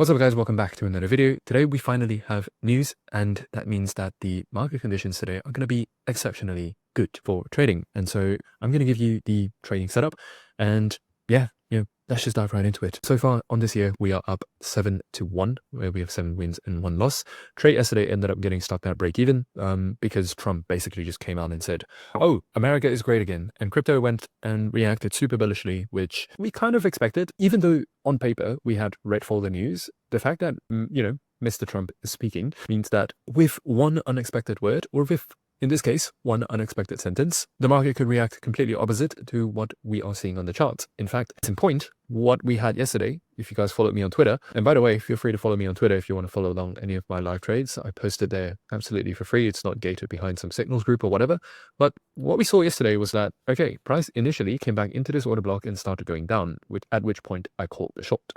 What's up guys, welcome back to another video. Today we finally have news, and that means that the market conditions today are going to be exceptionally good for trading. And so I'm going to give you the trading setup, and yeah, let's just dive right into it. So far on this year, we are up 7-1, where we have 7 wins and 1 loss. Trade yesterday ended up getting stuck at break even because Trump basically just came out and said, oh, America is great again. And crypto went and reacted super bullishly, which we kind of expected, even though on paper we had red folder news. The fact that, Mr. Trump is speaking means that with one unexpected word, or with, in this case, one unexpected sentence, the market could react completely opposite to what we are seeing on the charts. In fact, it's in point what we had yesterday. If you guys followed me on Twitter, and by the way, feel free to follow me on Twitter if you want to follow along any of my live trades. I posted there absolutely for free. It's not gated behind some signals group or whatever. But what we saw yesterday was that, okay, price initially came back into this order block and started going down, at which point I called the short.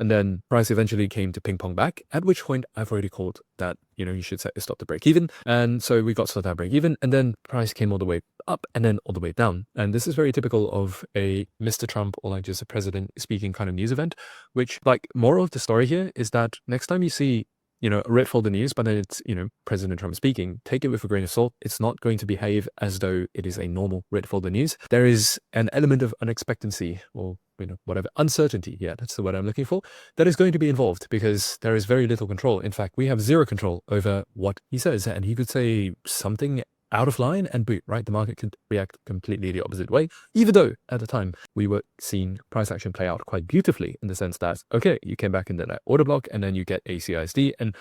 And then price eventually came to ping pong back, at which point I've already called that, you should set your stop to break even. And so we got stopped at break even, and then price came all the way up and then all the way down. And this is very typical of a Mr. Trump or like just a president speaking kind of news event, which, like, moral of the story here is that next time you see a red folder news, but then it's, President Trump speaking, take it with a grain of salt. It's not going to behave as though it is a normal red folder news. There is an element of unexpectancy, or, whatever, uncertainty. Yeah, that's the word I'm looking for. That is going to be involved because there is very little control. In fact, we have zero control over what he says, and he could say something out of line and boot, right? The market could react completely the opposite way, even though at the time we were seeing price action play out quite beautifully in the sense that, okay, you came back into that order block and then you get a CISD, and,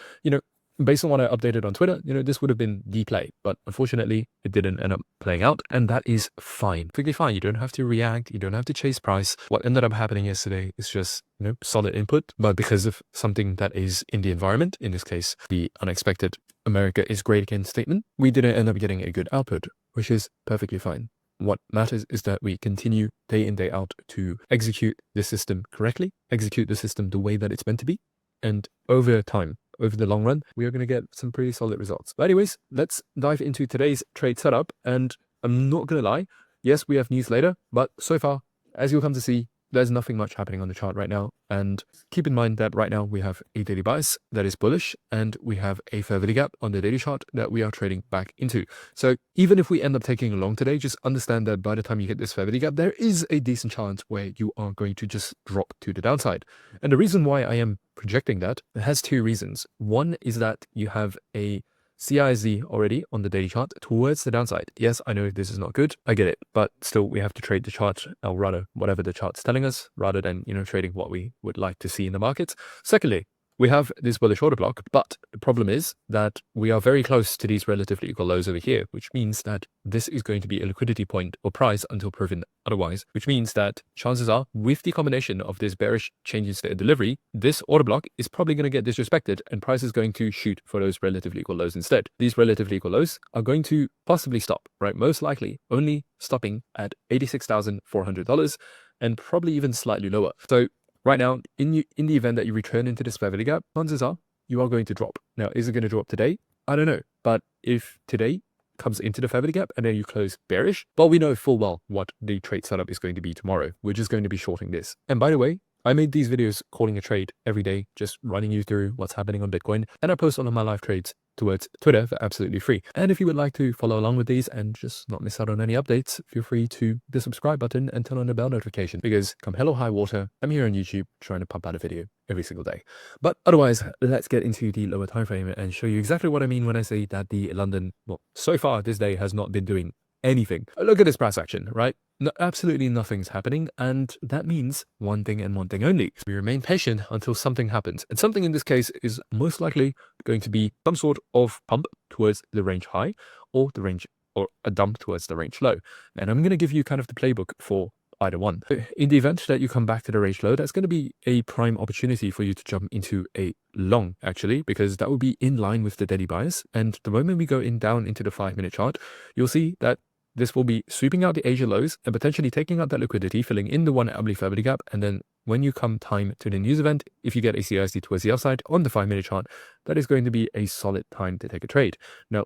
based on what I updated on Twitter, this would have been the play, but unfortunately it didn't end up playing out, and that is fine. Perfectly fine. You don't have to react. You don't have to chase price. What ended up happening yesterday is just, solid input, but because of something that is in the environment, in this case, the unexpected America is great again statement, we didn't end up getting a good output, which is perfectly fine. What matters is that we continue day in, day out to execute the system correctly, execute the system the way that it's meant to be, and over time, over the long run, we are going to get some pretty solid results. But anyways, let's dive into today's trade setup. And I'm not going to lie, yes, we have news later, but so far, as you'll come to see, there's nothing much happening on the chart right now. And keep in mind that right now we have a daily bias that is bullish, and we have a fair value gap on the daily chart that we are trading back into. So even if we end up taking a long today, just understand that by the time you hit this fair value gap, there is a decent chance where you are going to just drop to the downside. And the reason why I am projecting that, it has two reasons. One is that you have a CISD already on the daily chart towards the downside. Yes, I know this is not good. I get it. But still, we have to trade the chart, or rather, whatever the chart's telling us, rather than, trading what we would like to see in the markets. Secondly, we have this bullish order block, but the problem is that we are very close to these relatively equal lows over here, which means that this is going to be a liquidity point or price until proven otherwise, which means that chances are, with the combination of this bearish change in state of delivery, this order block is probably going to get disrespected and price is going to shoot for those relatively equal lows instead. These relatively equal lows are going to possibly stop, right? Most likely only stopping at $86,400 and probably even slightly lower. So right now, in the event that you return into this fair value gap, chances are you are going to drop. Now, is it going to drop today? I don't know. But if today comes into the fair value gap and then you close bearish, well, we know full well what the trade setup is going to be tomorrow. We're just going to be shorting this. And by the way, I made these videos calling a trade every day, just running you through what's happening on Bitcoin. And I post all of my live trades towards Twitter for absolutely free. And if you would like to follow along with these and just not miss out on any updates, feel free to hit the subscribe button and turn on the bell notification, because come hell or high water, I'm here on YouTube trying to pump out a video every single day. But otherwise, let's get into the lower time frame and show you exactly what I mean when I say that the London, well, so far this day has not been doing anything. Look at this price action, right? No, absolutely nothing's happening, and that means one thing and one thing only. We remain patient until something happens, and something in this case is most likely going to be some sort of pump towards the range high, or the range, or a dump towards the range low. And I'm going to give you kind of the playbook for either one. In the event that you come back to the range low, that's going to be a prime opportunity for you to jump into a long, actually, because that will be in line with the daily bias. And the moment we go down into the 5-minute chart, you'll see that this will be sweeping out the Asia lows and potentially taking out that liquidity, filling in the 1 hourly fair value gap. And then when you come time to the news event, if you get a CISD towards the upside on the 5-minute chart, that is going to be a solid time to take a trade. Now,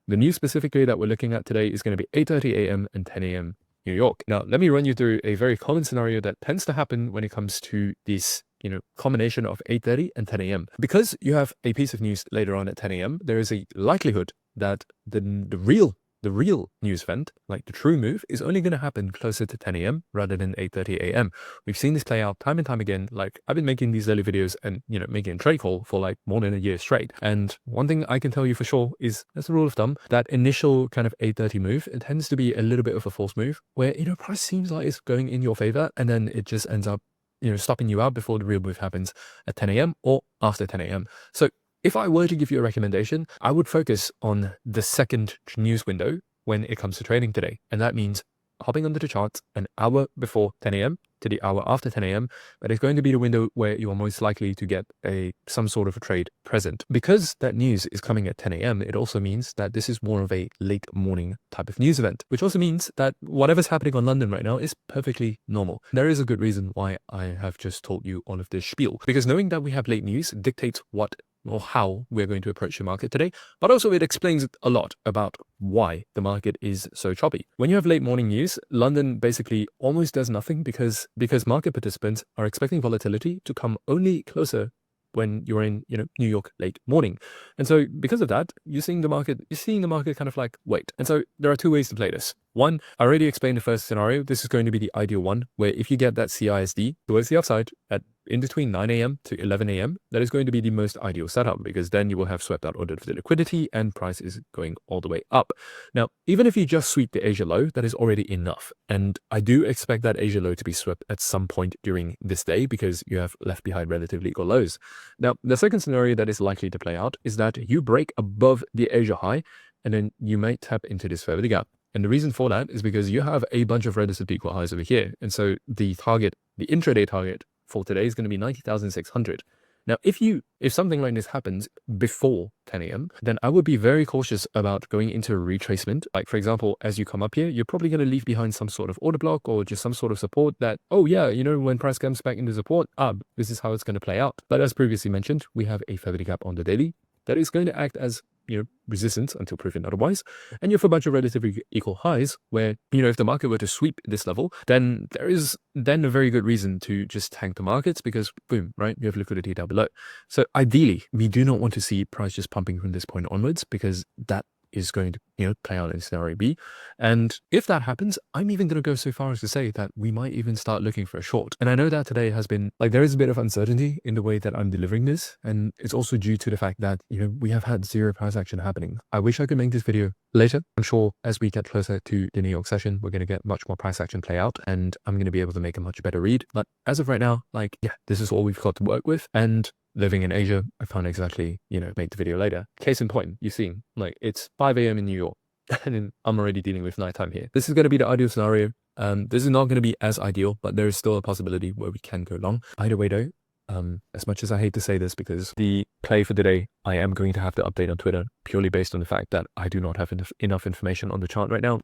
the news specifically that we're looking at today is going to be 8:30 a.m. and 10 a.m. New York. Now, let me run you through a very common scenario that tends to happen when it comes to these combination of 8:30 and 10 a.m. Because you have a piece of news later on at 10 a.m., there is a likelihood that the real news event, like the true move, is only going to happen closer to 10 a.m. rather than 8:30 a.m. We've seen this play out time and time again. Like, I've been making these early videos and, making a trade call for like more than a year straight. And one thing I can tell you for sure is, as a rule of thumb, that initial kind of 8:30 move, it tends to be a little bit of a false move where, price seems like it's going in your favor, and then it just ends up, stopping you out before the real move happens at 10 a.m. or after 10 a.m. So if I were to give you a recommendation, I would focus on the second news window when it comes to trading today. And that means hopping under the charts an hour before 10 a.m. to the hour after 10 a.m. But it's going to be the window where you are most likely to get some sort of a trade present. Because that news is coming at 10 a.m., it also means that this is more of a late morning type of news event, which also means that whatever's happening on London right now is perfectly normal. There is a good reason why I have just told you all of this spiel, because knowing that we have late news dictates what or how we're going to approach the market today, but also it explains a lot about why the market is so choppy. When you have late morning news, London basically almost does nothing because market participants are expecting volatility to come only closer when you're in, New York late morning. And so because of that, you're seeing the market kind of like wait. And so there are two ways to play this. One, I already explained the first scenario. This is going to be the ideal one, where if you get that CISD towards the upside at in between 9 a.m. to 11 a.m., that is going to be the most ideal setup, because then you will have swept out all of the liquidity and price is going all the way up. Now, even if you just sweep the Asia low, that is already enough. And I do expect that Asia low to be swept at some point during this day, because you have left behind relatively equal lows. Now, the second scenario that is likely to play out is that you break above the Asia high, and then you may tap into this further gap. And the reason for that is because you have a bunch of relatively equal highs over here. And so the intraday target for today is going to be 90,600. Now, if something like this happens before 10 a.m., then I would be very cautious about going into a retracement. Like, for example, as you come up here, you're probably going to leave behind some sort of order block or just some sort of support that, oh yeah, when price comes back into support, this is how it's going to play out. But as previously mentioned, we have a further gap on the daily that is going to act as resistance until proven otherwise. And you have a bunch of relatively equal highs where, if the market were to sweep this level, then there is then a very good reason to just tank the markets, because boom, right? You have liquidity down below. So ideally, we do not want to see price just pumping from this point onwards, because that is going to, play out in scenario B. And if that happens, I'm even going to go so far as to say that we might even start looking for a short. And I know that today has been there is a bit of uncertainty in the way that I'm delivering this. And it's also due to the fact that, we have had zero price action happening. I wish I could make this video later. I'm sure as we get closer to the New York session, we're going to get much more price action play out, and I'm going to be able to make a much better read. But as of right now, this is all we've got to work with. And living in Asia, I can't exactly, make the video later. Case in point, you've seen, it's 5 a.m. in New York, and I'm already dealing with nighttime here. This is going to be the ideal scenario. This is not going to be as ideal, but there is still a possibility where we can go long. Either way though, as much as I hate to say this, because the play for today, I am going to have to update on Twitter purely based on the fact that I do not have enough information on the chart right now.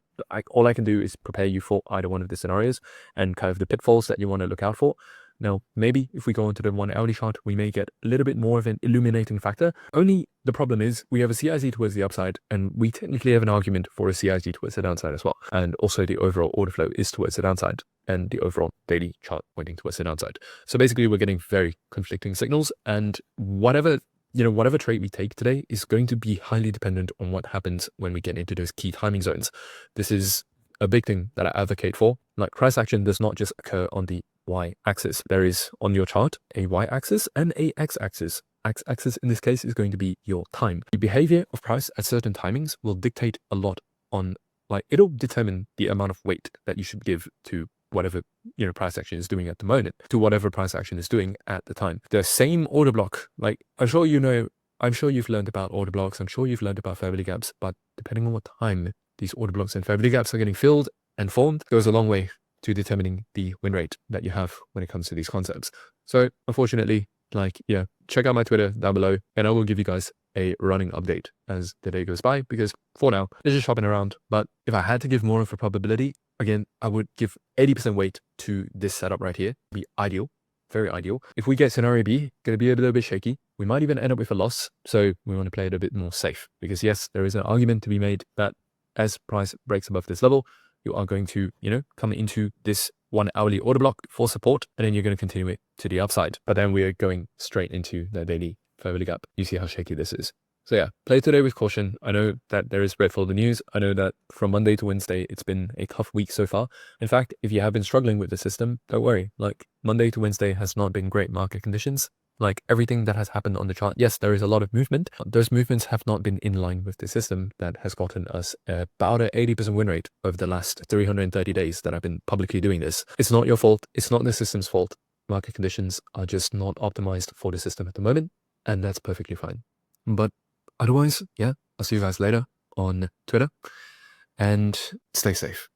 All I can do is prepare you for either one of the scenarios and kind of the pitfalls that you want to look out for. Now, maybe if we go into the 1 hourly chart, we may get a little bit more of an illuminating factor. Only the problem is we have a CIZ towards the upside, and we technically have an argument for a CIZ towards the downside as well. And also the overall order flow is towards the downside, and the overall daily chart pointing towards the downside. So basically we're getting very conflicting signals, and whatever trade we take today is going to be highly dependent on what happens when we get into those key timing zones. This is a big thing that I advocate for. Like, price action does not just occur on the y-axis. There is on your chart a y-axis and a x-axis. X-axis in this case is going to be your time. The behavior of price at certain timings will dictate a lot on, it'll determine the amount of weight that you should give to whatever price action is doing at the moment, to whatever price action is doing at the time. The same order block, I'm sure you've learned about order blocks, I'm sure you've learned about fair value gaps, but depending on what time these order blocks and fair value gaps are getting filled and formed, goes a long way to determining the win rate that you have when it comes to these concepts. So unfortunately, check out my Twitter down below, and I will give you guys a running update as the day goes by, because for now, it's just shopping around. But if I had to give more of a probability, again, I would give 80% weight to this setup right here. Be ideal, very ideal. If we get scenario B, going to be a little bit shaky. We might even end up with a loss. So we want to play it a bit more safe, because yes, there is an argument to be made that as price breaks above this level, you are going to, come into this 1 hourly order block for support, and then you're going to continue it to the upside. But then we are going straight into the daily fair value gap. You see how shaky this is. So yeah, play today with caution. I know that there is spread for the news. I know that from Monday to Wednesday, it's been a tough week so far. In fact, if you have been struggling with the system, don't worry. Like Monday to Wednesday has not been great market conditions. Like everything that has happened on the chart, yes, there is a lot of movement. Those movements have not been in line with the system that has gotten us about an 80% win rate over the last 330 days that I've been publicly doing this. It's not your fault. It's not the system's fault. Market conditions are just not optimized for the system at the moment, and that's perfectly fine. But otherwise, yeah, I'll see you guys later on Twitter, and stay safe.